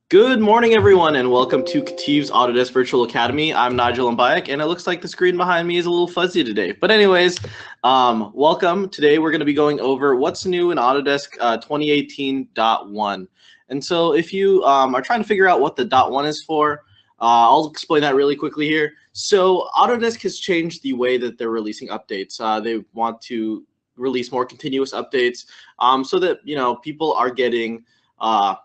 Good morning, everyone, and welcome to KETIV's Autodesk Virtual Academy. I'm Nigel Mbayak, and it looks like the screen behind me is a little fuzzy today. But anyways, welcome. Today we're going to be going over what's new in Autodesk 2018.1. And so if you are trying to figure out what the .1 is for, I'll explain that really quickly here. So Autodesk has changed the way that they're releasing updates. They want to release more continuous updates so that people are getting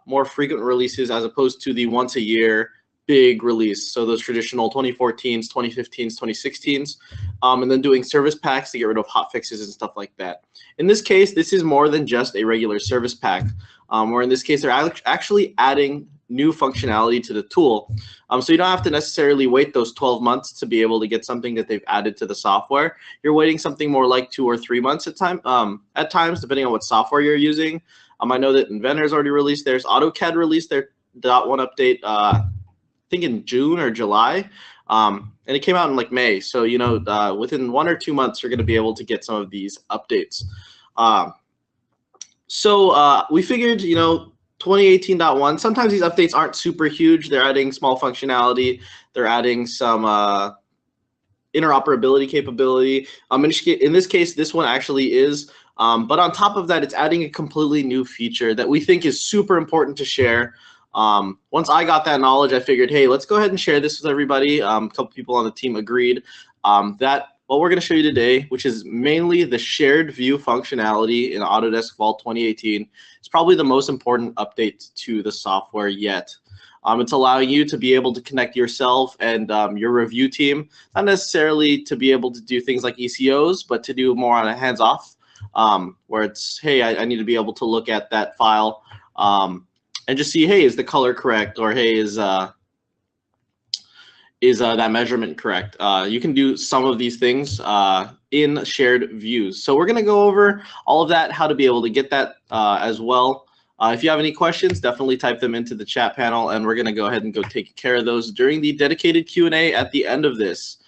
more frequent releases as opposed to the once a year big release. So those traditional 2014s, 2015s, 2016s, and then doing service packs to get rid of hot fixes and stuff like that. In this case, this is more than just a regular service pack, where in this case, they're actually adding new functionality to the tool. So you don't have to necessarily wait those 12 months to be able to get something that they've added to the software. You're waiting something more like 2 or 3 months at times, depending on what software you're using. I know that Inventor's already released theirs. AutoCAD released their .1 update, I think in June or July, and it came out in like May. So within 1 or 2 months, you're going to be able to get some of these updates. So we figured, 2018.1. Sometimes these updates aren't super huge. They're adding small functionality. They're adding some interoperability capability. In this case, this one actually is. But on top of that, it's adding a completely new feature that we think is super important to share. Once I got that knowledge, I figured, hey, let's go ahead and share this with everybody. A couple people on the team agreed that what we're going to show you today, which is mainly the shared view functionality in Autodesk Vault 2018, is probably the most important update to the software yet. It's allowing you to be able to connect yourself and your review team, not necessarily to be able to do things like ECOs, but to do more on a hands-off. Where it's, hey, I need to be able to look at that file and just see, hey, is the color correct, or hey, is that measurement correct? You can do some of these things in shared views. So we're going to go over all of that, how to be able to get that as well. If you have any questions, definitely type them into the chat panel, and we're going to go ahead and go take care of those during the dedicated Q&A at the end of this.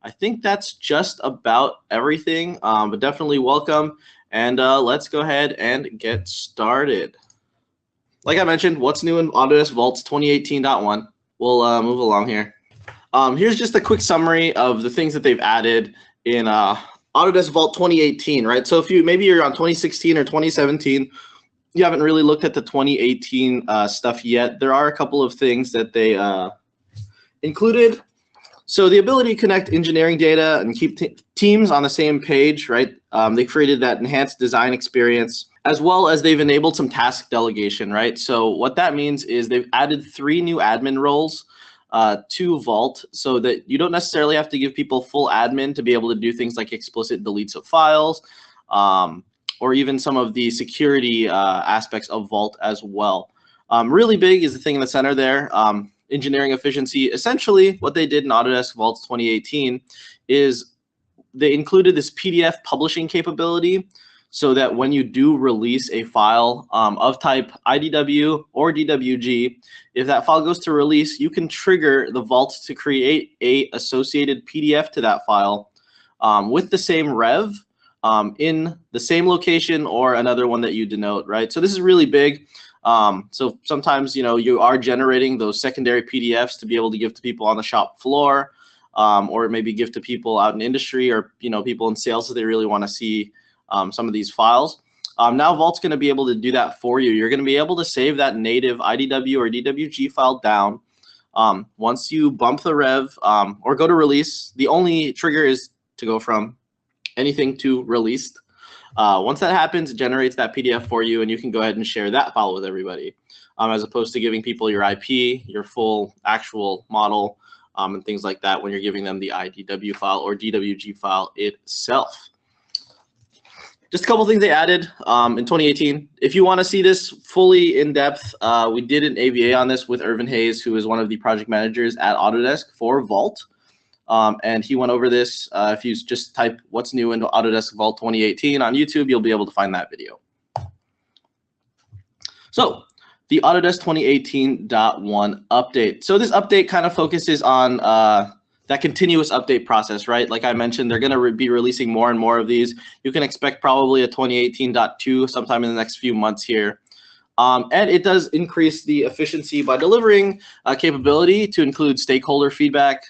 I think that's just about everything, but definitely welcome. And let's go ahead and get started. Like I mentioned, what's new in Autodesk Vaults 2018.1? We'll move along here. Here's just a quick summary of the things that they've added in Autodesk Vault 2018, right? So if maybe you're on 2016 or 2017, you haven't really looked at the 2018 stuff yet. There are a couple of things that they included. So the ability to connect engineering data and keep teams on the same page, right? They created that enhanced design experience, as well as they've enabled some task delegation, right? So what that means is they've added 3 new admin roles to Vault, so that you don't necessarily have to give people full admin to be able to do things like explicit deletes of files, or even some of the security aspects of Vault as well. Really big is the thing in the center there. Engineering efficiency. Essentially, what they did in Autodesk Vault 2018 is they included this PDF publishing capability, so that when you do release a file of type IDW or DWG, if that file goes to release, you can trigger the Vault to create a associated PDF to that file with the same rev in the same location or another one that you denote, right? So this is really big. So sometimes, you are generating those secondary PDFs to be able to give to people on the shop floor, or maybe give to people out in industry, or, people in sales if they really want to see some of these files. Now Vault's going to be able to do that for you. You're going to be able to save that native IDW or DWG file down. Once you bump the rev or go to release, the only trigger is to go from anything to released. Once that happens, it generates that PDF for you, and you can go ahead and share that file with everybody, as opposed to giving people your IP, your full actual model, and things like that when you're giving them the IDW file or DWG file itself. Just a couple things they added in 2018. If you want to see this fully in depth, we did an AVA on this with Irvin Hayes, who is one of the project managers at Autodesk for Vault. And he went over this. If you just type what's new into Autodesk Vault 2018 on YouTube, you'll be able to find that video. So the Autodesk 2018.1 update. So this update kind of focuses on that continuous update process, right? Like I mentioned, they're going to be releasing more and more of these. You can expect probably a 2018.2 sometime in the next few months here. And it does increase the efficiency by delivering capability to include stakeholder feedback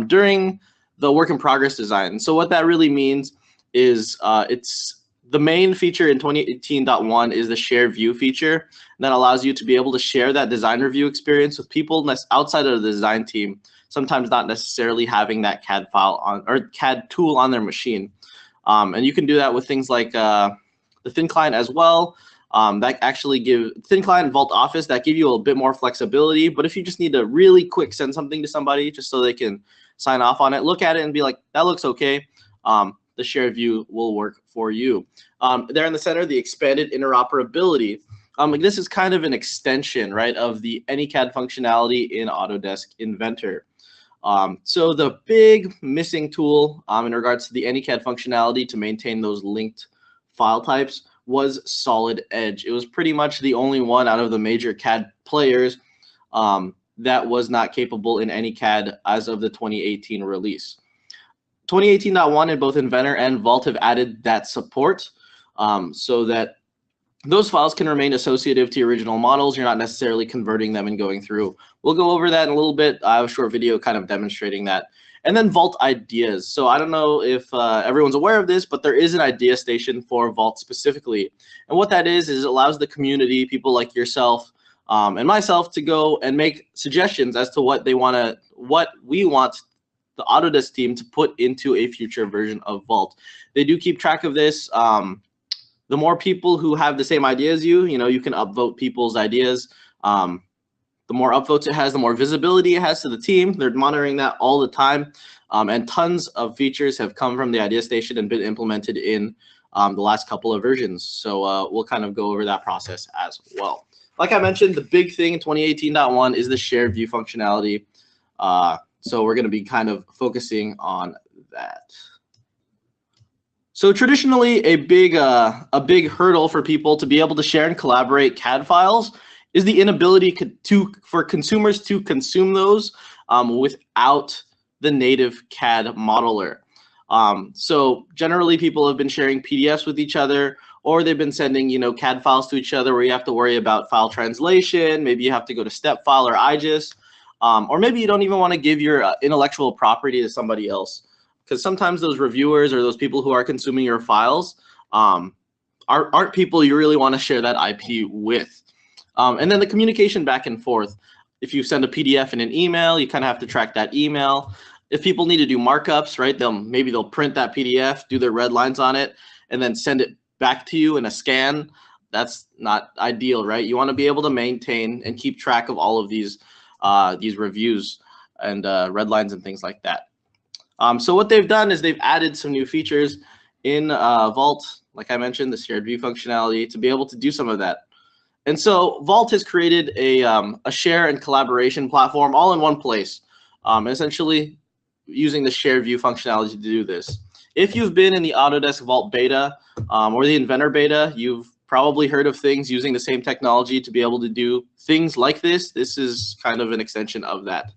during the work in progress design. So what that really means is it's the main feature in 2018.1 is the share view feature that allows you to be able to share that design review experience with people outside of the design team, sometimes not necessarily having that CAD file on or CAD tool on their machine. And you can do that with things like the thin client as well. That actually give thin client and Vault Office that give you a bit more flexibility. But if you just need to really quick send something to somebody just so they can sign off on it, look at it and be like, that looks okay. The shared view will work for you. There in the center, the expanded interoperability. This is kind of an extension, right, of the AnyCAD functionality in Autodesk Inventor. So the big missing tool in regards to the AnyCAD functionality to maintain those linked file types was Solidedge. It was pretty much the only one out of the major CAD players that was not capable in AnyCAD as of the 2018 release. 2018.1 in both Inventor and Vault have added that support so that those files can remain associative to your original models. You're not necessarily converting them and going through. We'll go over that in a little bit. I have a short video kind of demonstrating that. And then Vault Ideas. So I don't know if everyone's aware of this, but there is an idea station for Vault specifically. And what that is it allows the community, people like yourself and myself, to go and make suggestions as to what we want the Autodesk team to put into a future version of Vault. They do keep track of this. The more people who have the same idea as you can upvote people's ideas. The more upvotes it has, the more visibility it has to the team. They're monitoring that all the time. And tons of features have come from the idea station and been implemented in the last couple of versions. So we'll kind of go over that process as well. Like I mentioned, the big thing in 2018.1 is the shared view functionality. So we're going to be kind of focusing on that. So traditionally, a big hurdle for people to be able to share and collaborate CAD files is the inability for consumers to consume those without the native CAD modeler. So generally, people have been sharing PDFs with each other, or they've been sending CAD files to each other where you have to worry about file translation. Maybe you have to go to StepFile or IGES. Or maybe you don't even want to give your intellectual property to somebody else, because sometimes those reviewers or those people who are consuming your files aren't people you really want to share that IP with. And then the communication back and forth. If you send a PDF in an email, you kind of have to track that email. If people need to do markups, right, maybe they'll print that PDF, do their red lines on it, and then send it back to you in a scan. That's not ideal, right? You want to be able to maintain and keep track of all of these reviews and red lines and things like that. So what they've done is they've added some new features in Vault, like I mentioned, the shared view functionality, to be able to do some of that. And so Vault has created a share and collaboration platform all in one place, essentially using the shared view functionality to do this. If you've been in the Autodesk Vault beta or the Inventor beta, you've probably heard of things using the same technology to be able to do things like this. This is kind of an extension of that.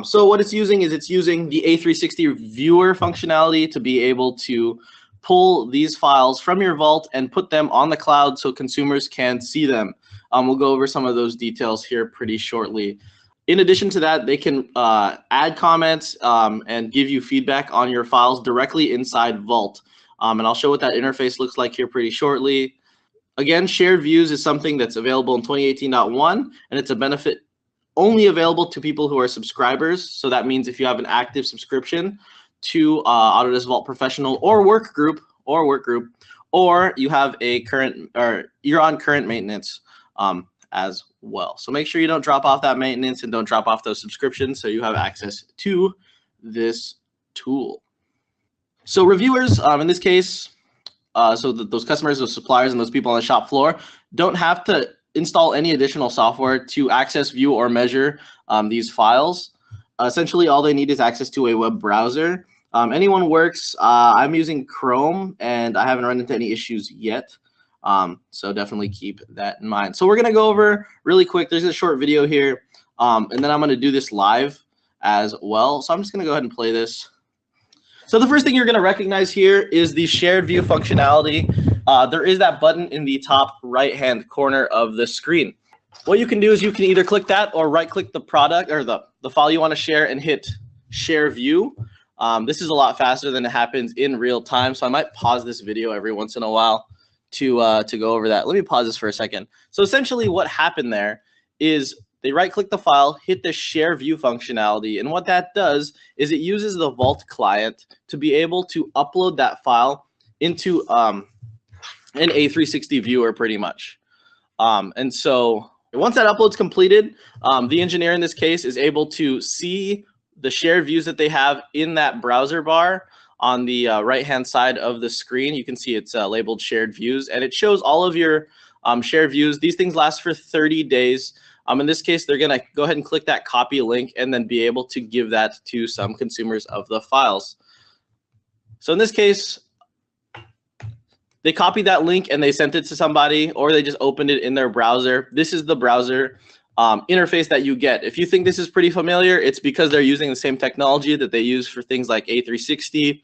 So what it's using is it's using the A360 viewer functionality to be able to pull these files from your Vault and put them on the cloud so consumers can see them. We'll go over some of those details here pretty shortly. In addition to that, they can add comments and give you feedback on your files directly inside Vault. And I'll show what that interface looks like here pretty shortly. Again, shared views is something that's available in 2018.1, and it's a benefit only available to people who are subscribers. So that means if you have an active subscription to Autodesk Vault Professional or Work Group, or you have a current, or you're on current maintenance as well. So make sure you don't drop off that maintenance and don't drop off those subscriptions so you have access to this tool. So reviewers, in this case, so those customers, those suppliers, and those people on the shop floor don't have to install any additional software to access, view, or measure these files. Essentially, all they need is access to a web browser. Anyone works. I'm using Chrome, and I haven't run into any issues yet. So definitely keep that in mind. So we're going to go over really quick. There's a short video here, and then I'm going to do this live as well. So I'm just going to go ahead and play this. So the first thing you're going to recognize here is the shared view functionality. there is that button in the top right-hand corner of the screen. What you can do is you can either click that or right-click the product or the file you want to share and hit Share View. This is a lot faster than it happens in real time, so I might pause this video every once in a while to go over that. Let me pause this for a second. So essentially what happened there is they right-click the file, hit the Share View functionality, and what that does is it uses the Vault client to be able to upload that file into an A360 viewer pretty much. And so once that upload's completed, the engineer in this case is able to see the shared views that they have in that browser bar on the right-hand side of the screen. You can see it's labeled Shared Views, and it shows all of your shared views. These things last for 30 days. In this case, they're going to go ahead and click that copy link and then be able to give that to some consumers of the files. So in this case, they copied that link and they sent it to somebody, or they just opened it in their browser. This is the browser interface that you get. If you think this is pretty familiar, it's because they're using the same technology that they use for things like A360,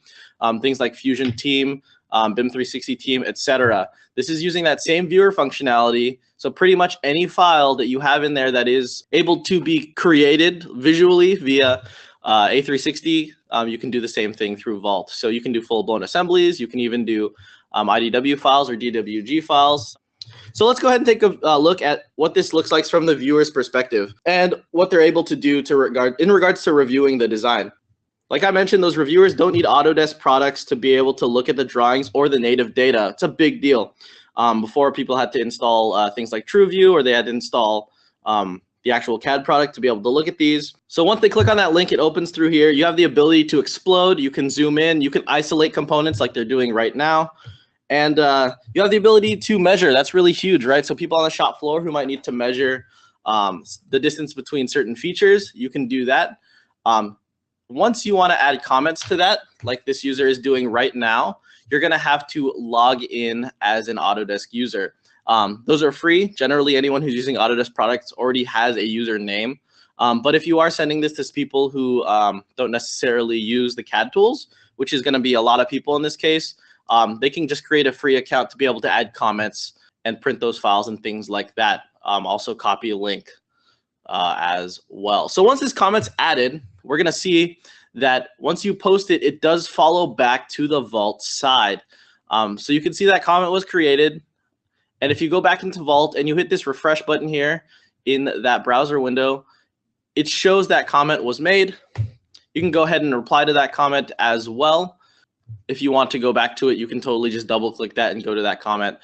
things like Fusion Team, BIM 360 Team, etc. This is using that same viewer functionality. So pretty much any file that you have in there that is able to be created visually via A360, you can do the same thing through Vault. So you can do full-blown assemblies. You can even do IDW files or DWG files. So let's go ahead and take a look at what this looks like from the viewer's perspective and what they're able to do in regards to reviewing the design. Like I mentioned, those reviewers don't need Autodesk products to be able to look at the drawings or the native data. It's a big deal. Before, people had to install things like TrueView, or they had to install the actual CAD product to be able to look at these. So once they click on that link, it opens through here. You have the ability to explode. You can zoom in. You can isolate components like they're doing right now. And you have the ability to measure. That's really huge, right? So people on the shop floor who might need to measure the distance between certain features, you can do that. Once you want to add comments to that, like this user is doing right now, you're going to have to log in as an Autodesk user. Those are free. Generally, anyone who's using Autodesk products already has a username. But if you are sending this to people who don't necessarily use the CAD tools, which is going to be a lot of people in this case, they can just create a free account to be able to add comments and print those files and things like that. Also copy a link as well. So once this comment's added, we're going to see that once you post it, it does follow back to the Vault side. So you can see that comment was created. And if you go back into Vault and you hit this refresh button here in that browser window, it shows that comment was made. You can go ahead and reply to that comment as well. If you want to go back to it, you can totally just double click that and go to that comment.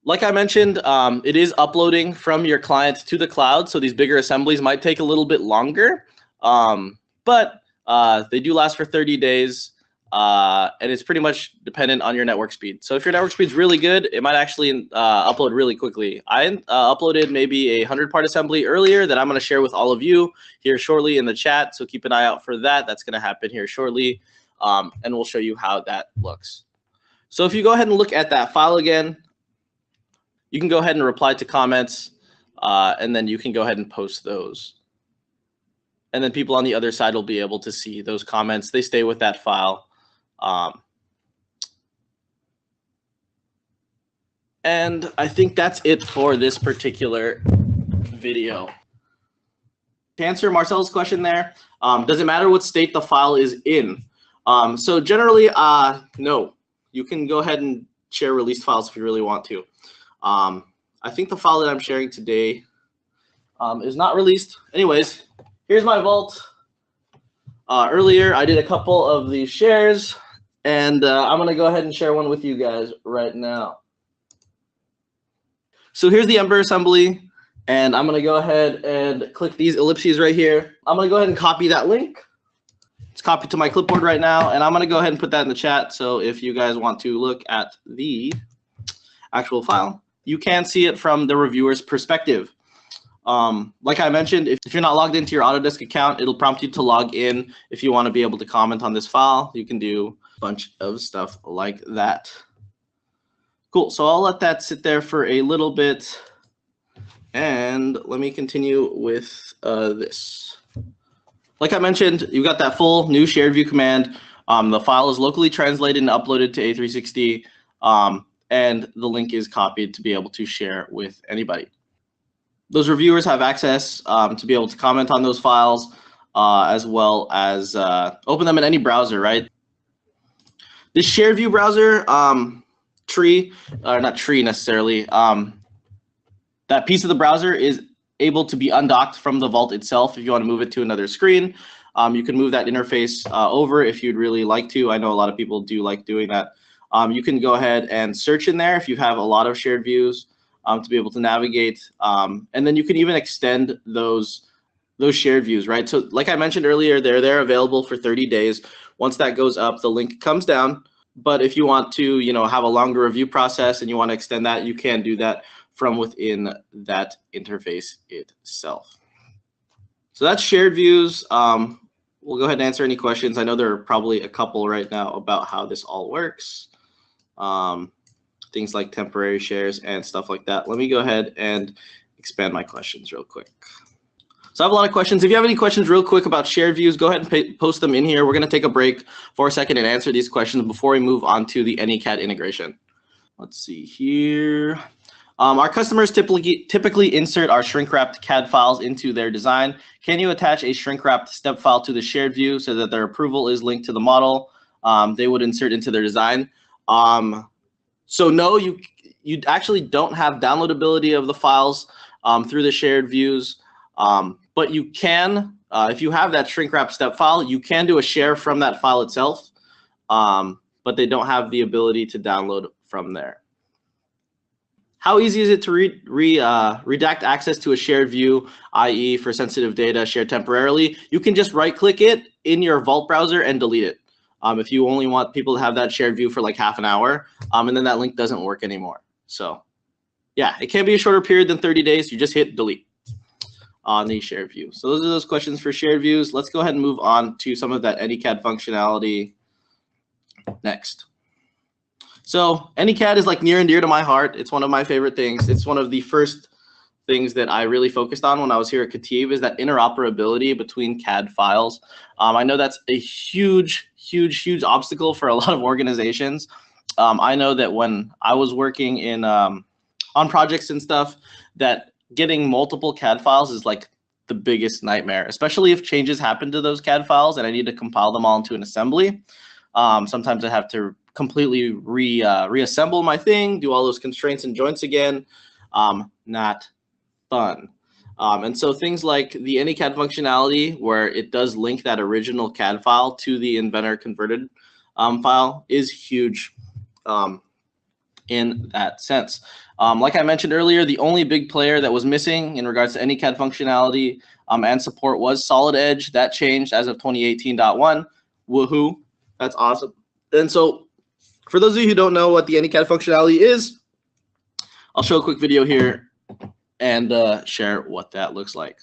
Like I mentioned, it is uploading from your client to the cloud. So these bigger assemblies might take a little bit longer, but they do last for 30 days. And it's pretty much dependent on your network speed. So if your network speed's really good, it might actually upload really quickly. I uploaded maybe a 100-part assembly earlier that I'm going to share with all of you here shortly in the chat. So keep an eye out for that. That's going to happen here shortly. And we'll show you how that looks. So if you go ahead and look at that file again, you can go ahead and reply to comments, and then you can go ahead and post those. And then people on the other side will be able to see those comments. They stay with that file. And I think that's it for this particular video. To answer Marcel's question there, does it matter what state the file is in? So generally, no. You can go ahead and share released files if you really want to. I think the file that I'm sharing today is not released. Anyways, here's my Vault. Earlier, I did a couple of these shares, and I'm going to go ahead and share one with you guys right now. So here's the Ember assembly, and I'm going to go ahead and click these ellipses right here. I'm going to go ahead and copy that link. It's copied to my clipboard right now, and I'm going to go ahead and put that in the chat. So if you guys want to look at the actual file, you can see it from the reviewer's perspective. Like I mentioned, if you're not logged into your Autodesk account, it'll prompt you to log in. If you want to be able to comment on this file, you can do a bunch of stuff like that. Cool. So I'll let that sit there for a little bit. And let me continue with this. Like I mentioned, you've got that full new shared view command. The file is locally translated and uploaded to A360. and the link is copied to be able to share with anybody. Those reviewers have access to be able to comment on those files, as well as open them in any browser, right? This shared view browser tree, or not tree necessarily, that piece of the browser is able to be undocked from the Vault itself. If you want to move it to another screen, you can move that interface over if you'd really like to. I know a lot of people do like doing that. You can go ahead and search in there if you have a lot of shared views to be able to navigate. And then you can even extend those shared views, right? So like I mentioned earlier, they're available for 30 days. Once that goes up, the link comes down. But if you want to, have a longer review process and you want to extend that, you can do that from within that interface itself. So that's shared views. We'll go ahead and answer any questions. I know there are probably a couple right now about how this all works. Things like temporary shares and stuff like that. Let me go ahead and expand my questions real quick. So I have a lot of questions. If you have any questions real quick about shared views, go ahead and post them in here. We're going to take a break for a second and answer these questions before we move on to the AnyCAD integration. Let's see here. Our customers typically insert our shrink-wrapped CAD files into their design. Can you attach a shrink-wrapped step file to the shared view so that their approval is linked to the model they would insert into their design? So no, you actually don't have downloadability of the files through the shared views, but you can, if you have that shrink-wrapped step file, you can do a share from that file itself, but they don't have the ability to download from there. How easy is it to redact access to a shared view, i.e. for sensitive data shared temporarily? You can just right-click it in your Vault browser and delete it. If you only want people to have that shared view for like half an hour, and then that link doesn't work anymore. So yeah, it can be a shorter period than 30 days. You just hit delete on the shared view. So those are those questions for shared views. Let's go ahead and move on to some of that AnyCAD functionality next. So AnyCAD is like near and dear to my heart. It's one of my favorite things. It's one of the first things that I really focused on when I was here at KETIV is that interoperability between CAD files. I know that's a huge obstacle for a lot of organizations. I know that when I was working in on projects and stuff, that getting multiple CAD files is like the biggest nightmare, especially if changes happen to those CAD files and I need to compile them all into an assembly. Sometimes I have to completely reassemble my thing, do all those constraints and joints again. Not fun. And so things like the AnyCAD functionality, where it does link that original CAD file to the Inventor converted file, is huge in that sense. Like I mentioned earlier, the only big player that was missing in regards to AnyCAD functionality and support was Solidedge. That changed as of 2018.1. Woohoo! That's awesome. And so for those of you who don't know what the AnyCAD functionality is, I'll show a quick video here and share what that looks like.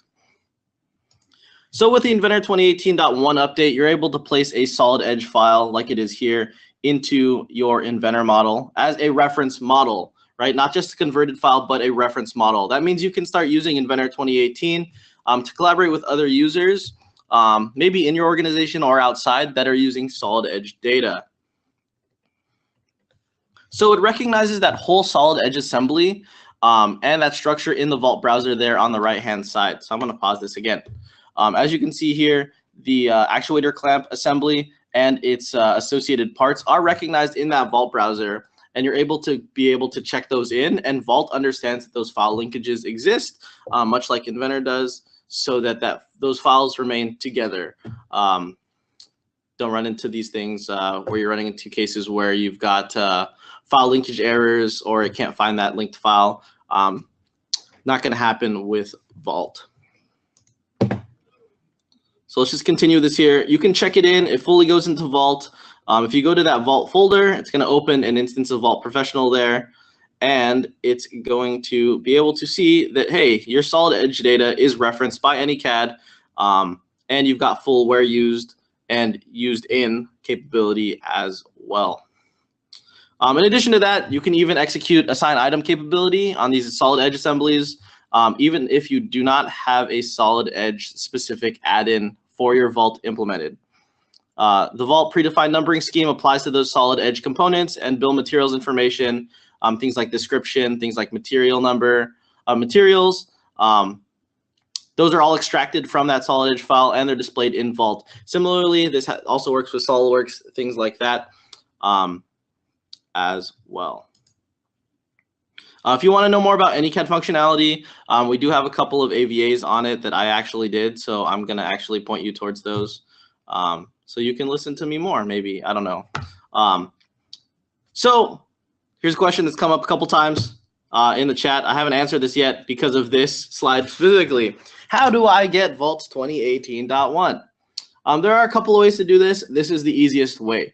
So with the Inventor 2018.1 update, you're able to place a Solidedge file like it is here into your Inventor model as a reference model, right? Not just a converted file, but a reference model. That means you can start using Inventor 2018 to collaborate with other users, maybe in your organization or outside, that are using Solidedge data. So it recognizes that whole Solidedge assembly and that structure in the Vault browser there on the right-hand side. So I'm going to pause this again. As you can see here, the actuator clamp assembly and its associated parts are recognized in that Vault browser, and you're able to check those in, and Vault understands that those file linkages exist, much like Inventor does, so that those files remain together. Don't run into these things where you're running into cases where you've got file linkage errors or it can't find that linked file. Not going to happen with Vault. So let's just continue this here. You can check it in. It fully goes into Vault. If you go to that Vault folder, it's going to open an instance of Vault Professional there, and it's going to be able to see that, hey, your Solidedge data is referenced by AnyCAD, and you've got full where used and used in capability as well. In addition to that, you can even execute assign item capability on these Solidedge assemblies, even if you do not have a Solidedge specific add-in for your Vault implemented. The Vault predefined numbering scheme applies to those Solidedge components and bill materials information things like description, things like material number, materials. Those are all extracted from that Solidedge file, and they're displayed in Vault. Similarly, this also works with SolidWorks, things like that as well. If you want to know more about any KETIV functionality, we do have a couple of AVAs on it that I actually did, so I'm going to actually point you towards those so you can listen to me more, maybe. I don't know. So here's a question that's come up a couple times in the chat. I haven't answered this yet because of this slide specifically. How do I get Vault 2018.1? There are a couple of ways to do this. This is the easiest way.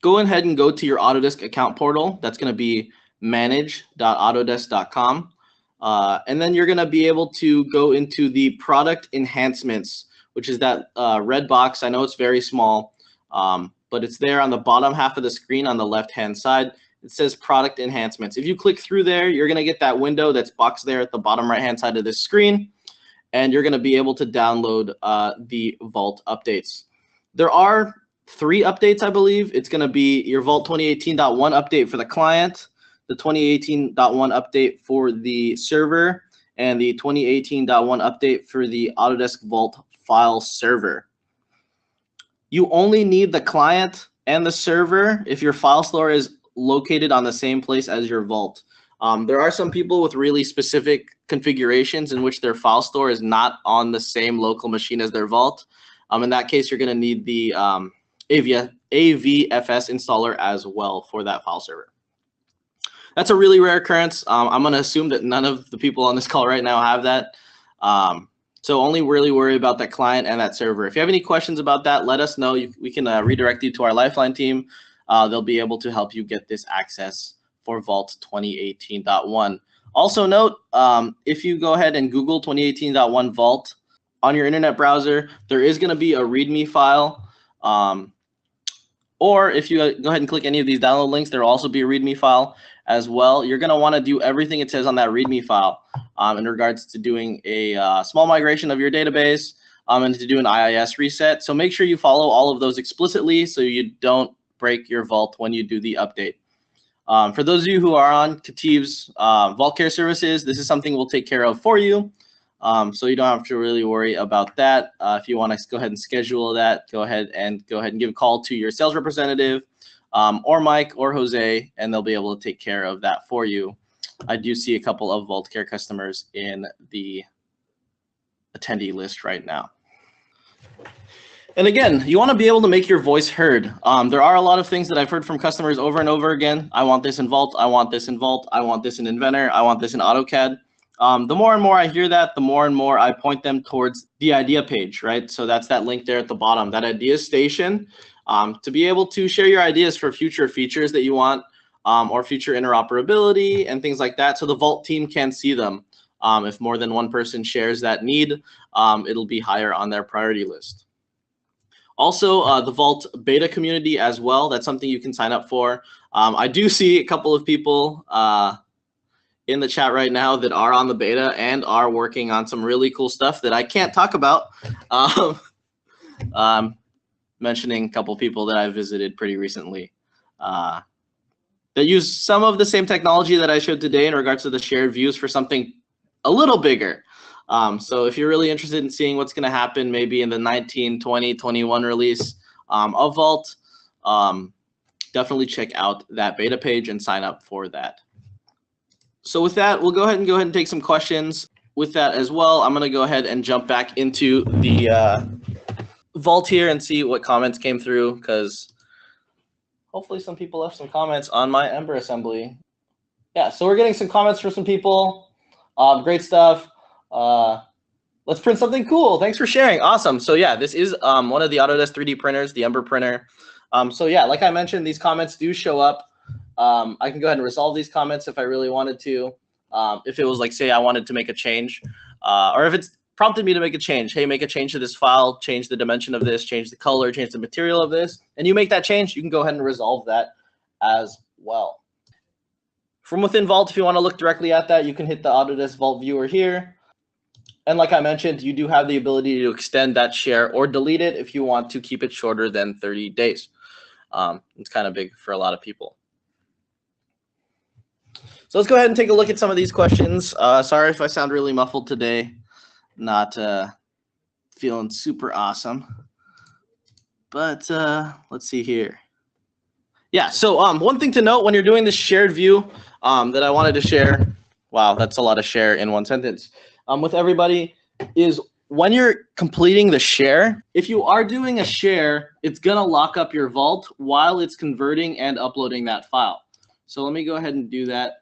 Go ahead and go to your Autodesk account portal. That's going to be manage.autodesk.com. And then you're going to be able to go into the product enhancements, which is that red box. I know it's very small, but it's there on the bottom half of the screen on the left-hand side. It says product enhancements. If you click through there, you're going to get that window that's boxed there at the bottom right-hand side of this screen, and you're going to be able to download the Vault updates. There are 3 updates, I believe. It's going to be your Vault 2018.1 update for the client, the 2018.1 update for the server, and the 2018.1 update for the Autodesk Vault file server. You only need the client and the server if your file store is located on the same place as your Vault. There are some people with really specific configurations in which their file store is not on the same local machine as their Vault. In that case, you're going to need the AVFS installer as well for that file server. That's a really rare occurrence. I'm going to assume that none of the people on this call right now have that. So only really worry about that client and that server. If you have any questions about that, let us know. We can redirect you to our Lifeline team. They'll be able to help you get this access for Vault 2018.1. Also note, if you go ahead and Google 2018.1 Vault on your internet browser, there is going to be a README file. Or if you go ahead and click any of these download links, there will also be a README file as well. You're going to want to do everything it says on that README file in regards to doing a small migration of your database and to do an IIS reset. So make sure you follow all of those explicitly so you don't break your Vault when you do the update. For those of you who are on KETIV's Vault Care services, this is something we'll take care of for you. So you don't have to really worry about that. If you want to go ahead and schedule that, go ahead and give a call to your sales representative or Mike or Jose, and they'll be able to take care of that for you. I do see a couple of Vault Care customers in the attendee list right now. And again, you want to be able to make your voice heard. There are a lot of things that I've heard from customers over and over again. I want this in Vault. I want this in Vault. I want this in Inventor. I want this in AutoCAD. The more and more I hear that, the more and more I point them towards the idea page, right? So that's that link there at the bottom, that idea station, to be able to share your ideas for future features that you want or future interoperability and things like that. So the Vault team can see them. If more than one person shares that need, it'll be higher on their priority list. Also, the Vault beta community as well. That's something you can sign up for. I do see a couple of people in the chat right now that are on the beta and are working on some really cool stuff that I can't talk about. Mentioning a couple people that I visited pretty recently that use some of the same technology that I showed today in regards to the shared views for something a little bigger. So if you're really interested in seeing what's going to happen maybe in the 19, 20, 21 release of Vault, definitely check out that beta page and sign up for that. So with that, we'll go ahead and take some questions with that as well. I'm going to go ahead and jump back into the Vault here and see what comments came through, because hopefully some people left some comments on my Ember assembly. Yeah, so we're getting some comments from some people. Great stuff. Let's print something cool. Thanks for sharing. Awesome. So yeah, this is one of the Autodesk 3D printers, the Ember printer. So yeah, like I mentioned, these comments do show up. I can go ahead and resolve these comments if I really wanted to. If it was like, say I wanted to make a change, or if it's prompted me to make a change, hey, make a change to this file, change the dimension of this, change the color, change the material of this, and you make that change, you can go ahead and resolve that as well. From within Vault, if you want to look directly at that, you can hit the Autodesk Vault viewer here. And like I mentioned, you do have the ability to extend that share or delete it if you want to keep it shorter than 30 days. It's kind of big for a lot of people. So let's go ahead and take a look at some of these questions. Sorry if I sound really muffled today. Not feeling super awesome. But let's see here. Yeah, so one thing to note when you're doing this shared view that I wanted to share, wow, that's a lot of share in one sentence, with everybody, is when you're completing the share, if you are doing a share, it's gonna lock up your vault while it's converting and uploading that file. So let me go ahead and do that.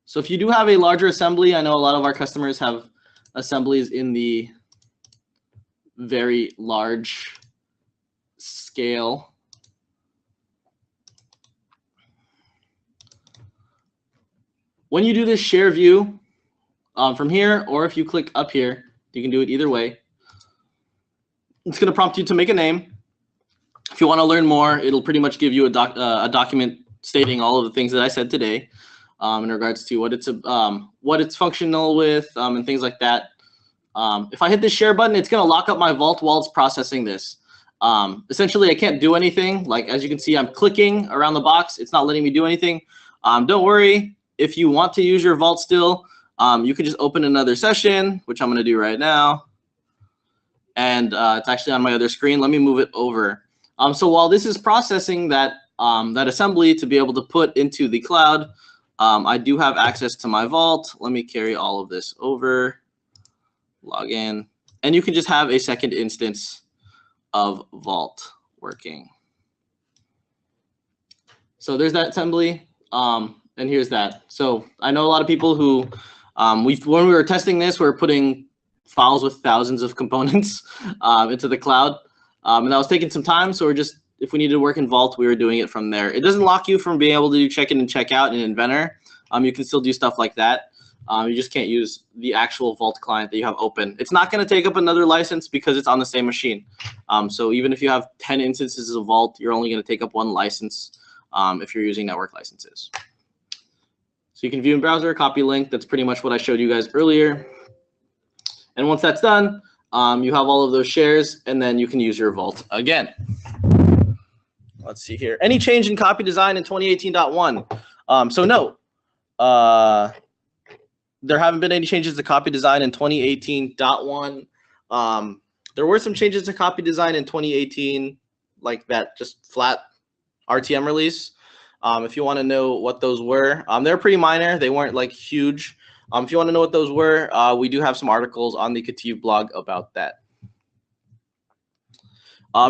So if you do have a larger assembly, I know a lot of our customers have assemblies in the very large scale. When you do this share view from here, or if you click up here, you can do it either way. It's going to prompt you to make a name. If you want to learn more, it'll pretty much give you a document stating all of the things that I said today in regards to what it's functional with and things like that. If I hit the share button, it's going to lock up my vault while it's processing this. Essentially, I can't do anything. Like, as you can see, I'm clicking around the box. It's not letting me do anything. Don't worry. If you want to use your vault still, you can just open another session, which I'm going to do right now. And it's actually on my other screen. Let me move it over. So while this is processing that assembly to be able to put into the cloud, I do have access to my vault. Let me carry all of this over, log in, and you can just have a second instance of vault working. So there's that assembly. And here's that. So I know a lot of people who, when we were testing this, we were putting files with thousands of components into the cloud. And that was taking some time. So if we needed to work in Vault, we were doing it from there. It doesn't lock you from being able to do check-in and check-out in Inventor. You can still do stuff like that. You just can't use the actual Vault client that you have open. It's not going to take up another license because it's on the same machine. So even if you have 10 instances of Vault, you're only going to take up one license if you're using network licenses. So you can view in browser, copy link. That's pretty much what I showed you guys earlier. And once that's done, you have all of those shares, and then you can use your Vault again. Let's see here. Any change in copy design in 2018.1? So no, there haven't been any changes to copy design in 2018.1. There were some changes to copy design in 2018, like that just flat RTM release. If you want to know what those were, they're pretty minor. They weren't like huge. If you want to know what those were, we do have some articles on the KETIV blog about that.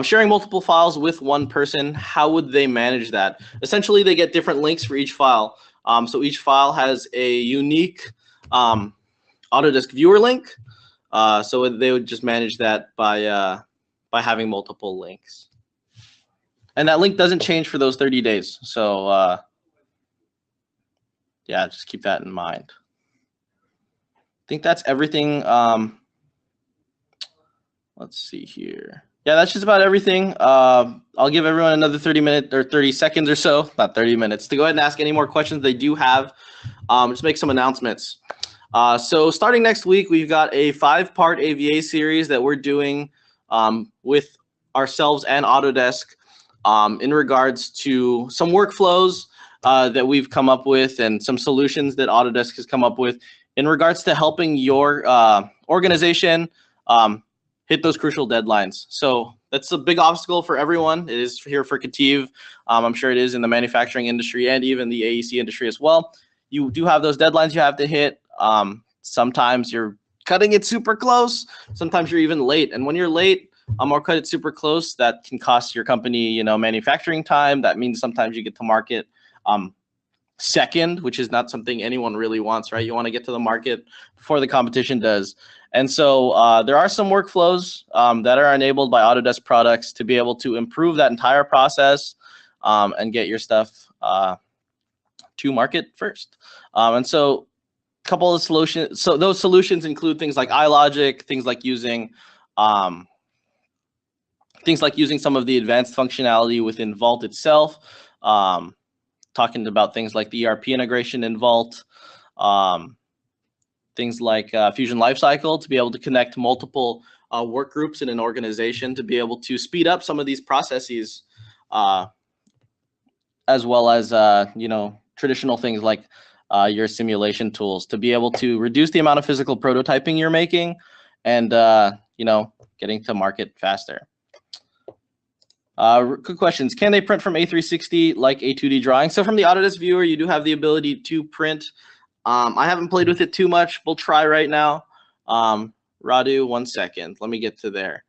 Sharing multiple files with one person, how would they manage that? Essentially, they get different links for each file. So each file has a unique Autodesk viewer link. So they would just manage that by having multiple links. And that link doesn't change for those 30 days. So yeah, just keep that in mind. I think that's everything. Let's see here. Yeah, that's just about everything. I'll give everyone another 30 seconds or so, not 30 minutes, to go ahead and ask any more questions they do have. Just make some announcements. So starting next week, we've got a 5-part AVA series that we're doing with ourselves and Autodesk. In regards to some workflows that we've come up with and some solutions that Autodesk has come up with in regards to helping your organization hit those crucial deadlines. So that's a big obstacle for everyone. It is here for KETIV. I'm sure it is in the manufacturing industry and even the AEC industry as well. You do have those deadlines you have to hit. Sometimes you're cutting it super close. Sometimes you're even late. And when you're late, or cut it super close, that can cost your company, manufacturing time. That means sometimes you get to market second, which is not something anyone really wants, right? You want to get to the market before the competition does. And so there are some workflows that are enabled by Autodesk products to be able to improve that entire process and get your stuff to market first. And so a couple of solutions. So those solutions include things like iLogic, things like using some of the advanced functionality within Vault itself, talking about things like the ERP integration in Vault, things like Fusion Lifecycle to be able to connect multiple work groups in an organization to be able to speed up some of these processes, as well as traditional things like your simulation tools to be able to reduce the amount of physical prototyping you're making and, you know, getting to market faster. Good questions. Can they print from A360 like a 2D drawing? So from the Autodesk viewer, you do have the ability to print. I haven't played with it too much. We'll try right now. Radu, 1 second. Let me get to there.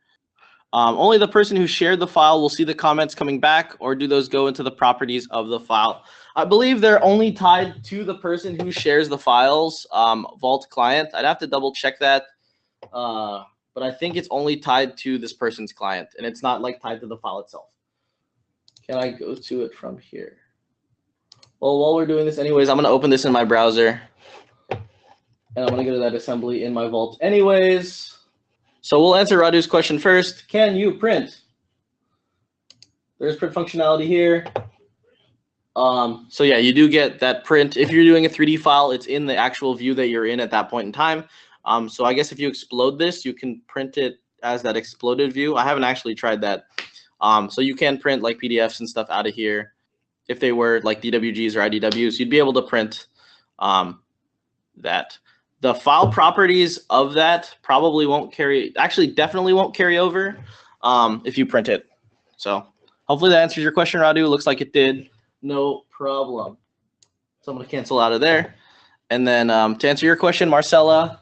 Only the person who shared the file will see the comments coming back, or do those go into the properties of the file? I believe they're only tied to the person who shares the files, Vault client. I'd have to double check that. But I think it's only tied to this person's client, and it's not like tied to the file itself. Can I go to it from here? Well, while we're doing this anyways, I'm going to open this in my browser, and I'm going to go to that assembly in my Vault anyways. So we'll answer Radu's question first. Can you print? There's print functionality here. So yeah, you do get that print. If you're doing a 3D file, it's in the actual view that you're in at that point in time. So I guess if you explode this, you can print it as that exploded view. I haven't actually tried that. So you can print like PDFs and stuff out of here. If they were like DWGs or IDWs, you'd be able to print that. The file properties of that probably won't carry, actually definitely won't carry over if you print it. So hopefully that answers your question, Radu. Looks like it did. No problem. So I'm going to cancel out of there. And then to answer your question, Marcella,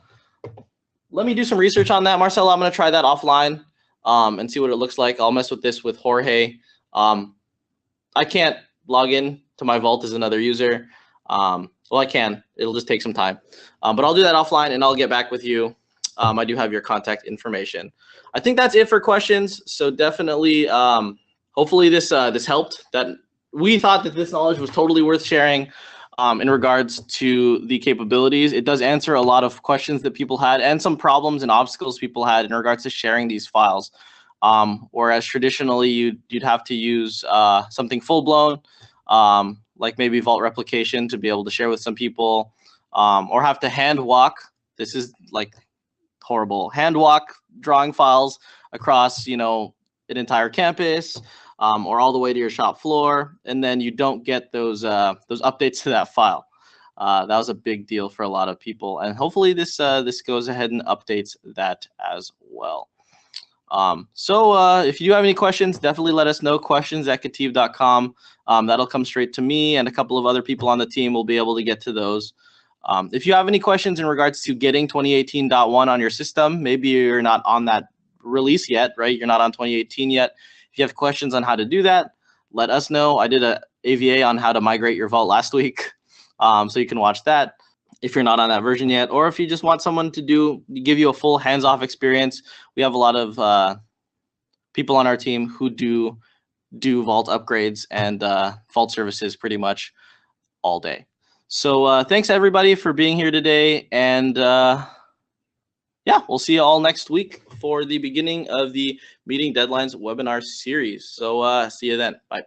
let me do some research on that. Marcella, I'm going to try that offline and see what it looks like. I'll mess with this with Jorge. I can't log in to my Vault as another user. Well, I can. It'll just take some time. But I'll do that offline, and I'll get back with you. I do have your contact information. I think that's it for questions. So definitely, hopefully this helped. That we thought that this knowledge was totally worth sharing in regards to the capabilities. It does answer a lot of questions that people had and some problems and obstacles people had in regards to sharing these files. Whereas traditionally, you'd have to use something full-blown, like maybe Vault replication to be able to share with some people, or have to hand walk. This is like horrible. Hand walk drawing files across, you know, an entire campus, or all the way to your shop floor, and then you don't get those updates to that file. That was a big deal for a lot of people, and hopefully this goes ahead and updates that as well. So if you have any questions, definitely let us know. questions@ketiv.com. That'll come straight to me, and a couple of other people on the team will be able to get to those. If you have any questions in regards to getting 2018.1 on your system, maybe you're not on that release yet, right? You're not on 2018 yet. If you have questions on how to do that, let us know. I did a AVA on how to migrate your Vault last week, so you can watch that if you're not on that version yet, or if you just want someone to give you a full hands-off experience. We have a lot of people on our team who do Vault upgrades and Vault services pretty much all day. So thanks everybody for being here today, and yeah, we'll see you all next week for the beginning of the Meeting Deadlines webinar series. So see you then. Bye.